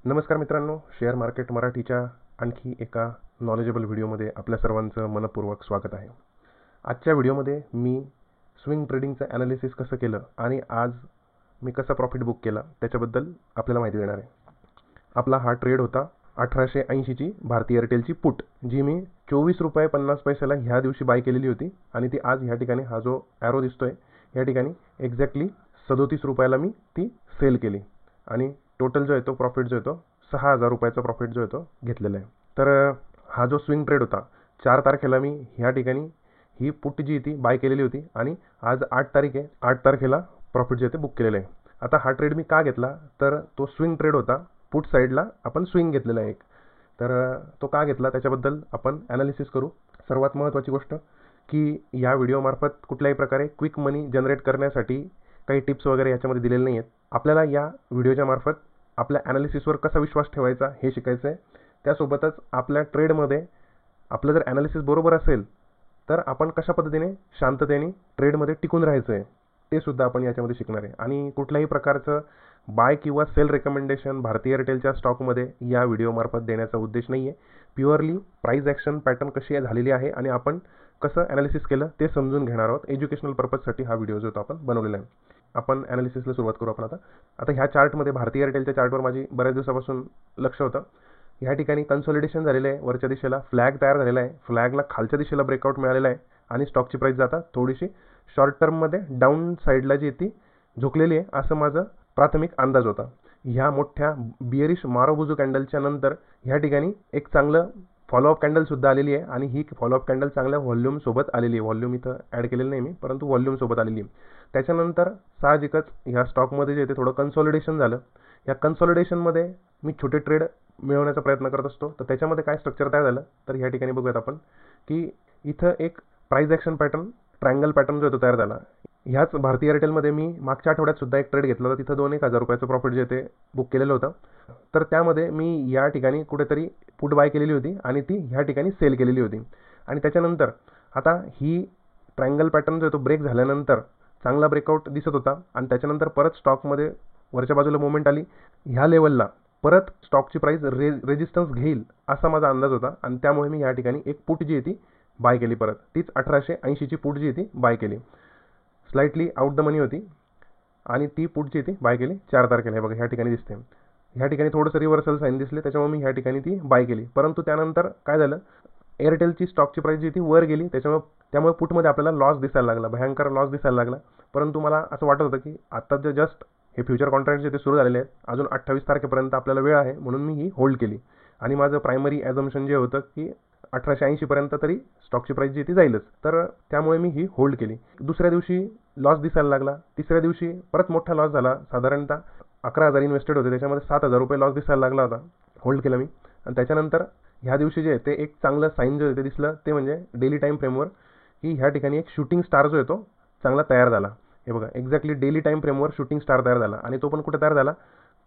नमस्कार मित्रांनो, share market मराठीच्या आणखी एका नॉलेजेबल व्हिडिओमध्ये आपल्या सर्वांचं मनपूर्वक स्वागत आहे. आजच्या व्हिडिओमध्ये मी स्विंग ट्रेडिंगचं ॲनालिसिस कसं केलं आणि आज मी कसा प्रॉफिट बुक केला त्याच्याबद्दल आपल्याला माहिती देणार आहे. आपला हा ट्रेड होता 1880ची भारती एअरटेलची पुट, जी मी ₹24.50 ह्या दिवशी बाय केलेली होती आणि ती आज ह्या ठिकाणी हा जो ॲरो दिसतोय या ठिकाणी एक्झॅक्टली ₹37 मी ती सेल केली आणि टोटल जो आहे तो प्रॉफिट जो आहे तो ₹6,000 प्रॉफिट जो आहे तो घेतलेला आहे. तर हा जो स्विंग ट्रेड होता 4 तारखेला मी ह्या ठिकाणी ही पुट जी ती बाय केलेली होती आणि आज 8 तारीख आहे. 8 तारखेला प्रॉफिट जे ते बुक केलेलं आहे. आता हा ट्रेड मी का घेतला तर तो स्विंग ट्रेड होता. पुट साईडला आपण स्विंग घेतलेला आहे एक. तर तो का घेतला त्याच्याबद्दल आपण ॲनालिसिस करू. सर्वात महत्त्वाची गोष्ट की या व्हिडिओमार्फत कुठल्याही प्रकारे क्विक मनी जनरेट करण्यासाठी काही टिप्स वगैरे याच्यामध्ये दिलेले नाही आहेत. आपल्याला या व्हिडिओच्या मार्फत आपल्या ॲनालिसिसवर कसा विश्वास ठेवायचा हे शिकायचं आहे. त्यासोबतच आपल्या ट्रेडमध्ये आपलं जर ॲनालिसिस बरोबर असेल तर आपण कशा पद्धतीने शांततेने ट्रेडमध्ये टिकून राहायचं आहे ते सुद्धा आपण याच्यामध्ये शिकणार आहे. आणि कुठल्याही प्रकारचं बाय किंवा सेल रेकमेंडेशन भारती एअरटेलच्या स्टॉकमध्ये या व्हिडिओमार्फत देण्याचा उद्देश नाही आहे. प्युअरली प्राईज ॲक्शन पॅटर्न कशी झालेली आहे आणि आपण कसं ॲनालिसिस केलं ते समजून घेणार आहोत. एज्युकेशनल पर्पजसाठी हा व्हिडिओ जो होता आपण बनवलेला आहे. आपण ॲनालिसिसला सुरुवात करू आपण आता ह्या चार्टमध्ये भारती एअरटेलच्या चार्टवर माझी बऱ्याच दिवसापासून लक्ष होतं. ह्या ठिकाणी कन्सॉलिडेशन झालेलं आहे. वरच्या दिशेला फ्लॅग तयार झालेला आहे. फ्लॅगला खालच्या दिशेला ब्रेकआउट मिळालेला आहे आणि स्टॉकची प्राईस जाता थोडीशी शॉर्ट टर्ममध्ये डाऊन साईडला जी ती झुकलेली आहे असं माझं प्राथमिक अंदाज होता. ह्या मोठ्या बिअरिश मारोबुजू कॅन्डलच्या नंतर ह्या ठिकाणी एक चांगलं फॉलोअप कॅन्डलसुद्धा आलेली आहे आणि ही फॉलोअप कॅन्डल चांगल्या व्हॉल्यूमसोबत आलेली आहे. व्हॉल्यूम इथं ॲड केलेलं नाही मी, परंतु व्हॉल्यूमसोबत आलेली आहे. त्याच्यानंतर साहजिकच ह्या स्टॉकमध्ये जे ते थोडं कन्सॉलिडेशन झालं. या कन्सॉलिडेशनमध्ये मी छोटे ट्रेड मिळवण्याचा प्रयत्न करत असतो. तर त्याच्यामध्ये काय स्ट्रक्चर तयार झालं तर ह्या ठिकाणी बघूयात आपण की इथं एक price action pattern triangle pattern जो आहे तो तयार झाला. ह्याच भारती एअरटेलमध्ये मी मागच्या आठवड्यात सुद्धा एक ट्रेड घेतला होता. तिथं ₹2,000 प्रॉफिट जे ते बुक केलेलं होतं. तर त्यामध्ये मी या ठिकाणी कुठेतरी पुट बाय केलेली होती आणि ती ह्या ठिकाणी सेल केलेली होती. आणि त्याच्यानंतर आता ही ट्रायंगल पॅटर्न जो आहे तो ब्रेक झाल्यानंतर चांगला ब्रेकआउट दिसत होता आणि त्याच्यानंतर परत स्टॉकमध्ये वरच्या बाजूला मुवमेंट आली. ह्या लेवलला परत स्टॉकची प्राईस रेजिस्टन्स घेईल असा माझा अंदाज होता आणि त्यामुळे मी या ठिकाणी एक पुट जी आहे ती बाय केली. परत तीच 1880ची पुट जी आहे ती बाय केली. स्लाइटली आउट द मनी होती आणि ती पुट जी ती बाय केली 4 तारखेला. हे बघा ह्या ठिकाणी दिसते. ह्या ठिकाणी थोडंसं रिव्हर्सल साईन दिसले त्याच्यामुळे मी ह्या ठिकाणी ती बाय केली. परंतु त्यानंतर काय झालं, एअरटेलची स्टॉकची प्राईस जी ती वर गेली त्यामुळे पुटमध्ये आपल्याला लॉस दिसायला लागला, भयंकर लॉस दिसायला लागला. परंतु मला असं वाटत होतं की आता जे जस्ट हे फ्युचर कॉन्ट्रॅक्ट जे ते सुरू झालेले आहेत, अजून 28 तारखेपर्यंत आपल्याला वेळ आहे म्हणून मी ही होल्ड केली. आणि माझं प्रायमरी ॲझम्पशन जे होतं की 1880पर्यंत तरी स्टॉकची प्राईस जी ती जाईलच. तर त्यामुळे मी ही होल्ड केली. दुसऱ्या दिवशी लॉस दिसायला लागला. तिसऱ्या दिवशी परत मोठा लॉस झाला. साधारणतः 11,000 इन्व्हेस्टेड होते, त्याच्यामध्ये ₹7,000 लॉस दिसायला लागला होता. होल्ड केला मी. आणि त्याच्यानंतर ह्या दिवशी जे आहे ते एक चांगलं साईन जे ते दिसलं ते म्हणजे डेली टाईम फ्रेमवर की ह्या ठिकाणी एक शूटिंग स्टार जो आहे तो चांगला तयार झाला. हे बघा एक्झॅक्टली डेली टाईम फ्रेमवर शूटिंग स्टार तयार झाला आणि तो पण कुठे तयार झाला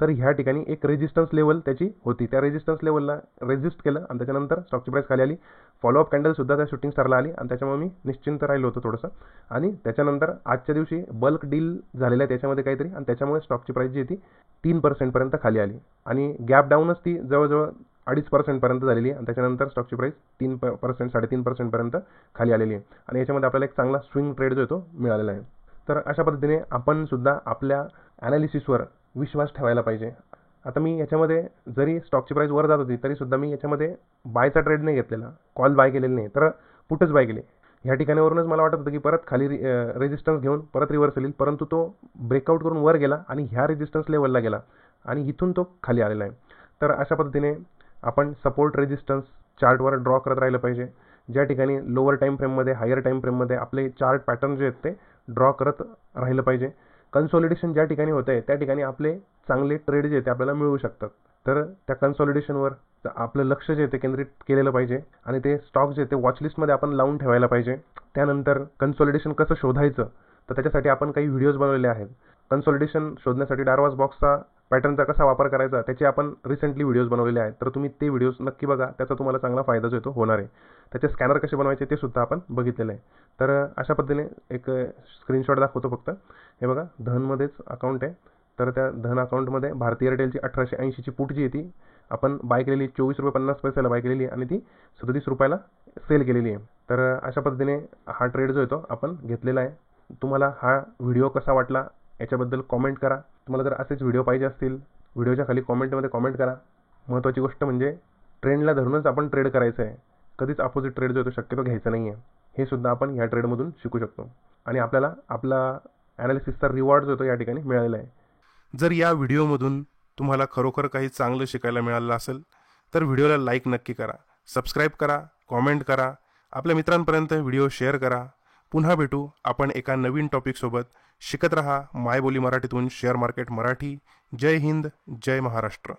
तर ह्या ठिकाणी एक रेजिस्टन्स लेवल त्याची होती. त्या रेजिस्टन्स लेवलला रेजिस्ट केलं आणि त्याच्यानंतर स्टॉकची प्राईस खाली आली. फॉलोअप कॅन्डलसुद्धा त्या शूटिंग स्टारला आली आणि त्याच्यामुळे मी निश्चिंत राहिलो होतो थोडंसं. आणि त्याच्यानंतर आजच्या दिवशी बल्क डील झालेलं आहे त्याच्यामध्ये काहीतरी आणि त्याच्यामुळे स्टॉकची प्राईस जी ती 3% खाली आली आणि गॅप डाऊनच ती जवळजवळ 2.5% झालेली आहे आणि त्याच्यानंतर स्टॉकची प्राईस 3%, 3.5% खाली आलेली आहे. आणि याच्यामध्ये आपल्याला एक चांगला स्विंग ट्रेड जो आहे तो मिळालेला आहे. तर अशा पद्धतीने आपण सुद्धा आपल्या ॲनालिसिसवर विश्वास ठेवायला पाहिजे. आता मी याच्यामध्ये जरी स्टॉकची प्राईस वर जात होती तरीसुद्धा मी याच्यामध्ये बायचा ट्रेड नाही घेतलेला, कॉल बाय केलेला नाही, तर पुटच बाय केले. ह्या ठिकाणीवरूनच मला वाटत होतं की परत खाली रेजिस्टन्स घेऊन परत रिव्हर्सल येईल, परंतु तो ब्रेकआउट करून वर गेला आणि ह्या रेजिस्टन्स लेवलला गेला आणि इथून तो खाली आलेला आहे. तर अशा पद्धतीने आपण सपोर्ट रेजिस्टन्स चार्टवर ड्रॉ करत राहिलं पाहिजे. ज्या ठिकाणी लोअर टाईम फ्रेममध्ये हायर टाईम फ्रेममध्ये आपले चार्ट पॅटर्न जे आहेत ते ड्रॉ करत राहिलं पाहिजे. कन्सॉलिडेशन ज्या ठिकाणी होतं आहे त्या ठिकाणी आपले चांगले ट्रेड जे ते आपल्याला मिळू शकतात. तर त्या कन्सॉलिडेशनवर आपलं लक्ष जे ते केंद्रित केलेलं पाहिजे आणि ते स्टॉक जे ते वॉचलिस्टमध्ये आपण लावून ठेवायला पाहिजे. त्यानंतर कन्सॉलिडेशन कसं शोधायचं तर त्याच्यासाठी आपण काही व्हिडिओज बनवलेले आहेत. कन्सॉलिडेशन शोधण्यासाठी डार्वास बॉक्सचा पॅटर्नचा कसा वापर करायचा त्याचे आपण रिसेंटली व्हिडिओज बनवलेले आहेत. तर तुम्ही ते व्हिडिओज नक्की बघा, त्याचा तुम्हाला चांगला फायदा जो तो होणार आहे. त्याचे स्कॅनर कसे बनवायचे ते सुद्धा आपण बघितलेलं आहे. तर अशा पद्धतीने एक स्क्रीनशॉट दाखवतो फक्त. हे बघा धनमध्येच अकाउंट आहे. तर त्या धन अकाउंटमध्ये भारती एअरटेलची 1880ची पुट जी आहे ती आपण बाय केलेली, 24 रुपये 50 पैशाला बाय केलेली आणि ती 37 रुपयाला सेल केलेली आहे. तर अशा पद्धतीने हा ट्रेड जो आहे तो आपण घेतलेला आहे. तुम्हाला हा व्हिडिओ कसा वाटला याच्याबद्दल कॉमेंट करा. तुम्हाला जर असेच व्हिडिओ पाहिजे असतील, व्हिडिओच्या खाली कॉमेंटमध्ये कॉमेंट करा. महत्त्वाची गोष्ट म्हणजे ट्रेंडला धरूनच आपण ट्रेड करायचं आहे. कधीच अपोजिट ट्रेड जो आहे तो शक्यतो घ्यायचा नाही आहे. हे सुद्धा आपण या ट्रेडमधून शिकू शकतो आणि आपल्याला आपला ॲनालिसिसचा रिवॉर्ड जो आहे तो या ठिकाणी मिळालेला आहे. जर या व्हिडिओमधून तुम्हाला खरोखर काही चांगलं शिकायला मिळालं असेल तर व्हिडिओला लाईक नक्की करा, सबस्क्राईब करा, कॉमेंट करा, आपल्या मित्रांपर्यंत व्हिडिओ शेअर करा. पुन्हा भेटू आपण एका नवीन टॉपिकसोबत. शिकत रहा मायबोली मराठीतून शेअर मार्केट मराठी. जय हिंद, जय महाराष्ट्र.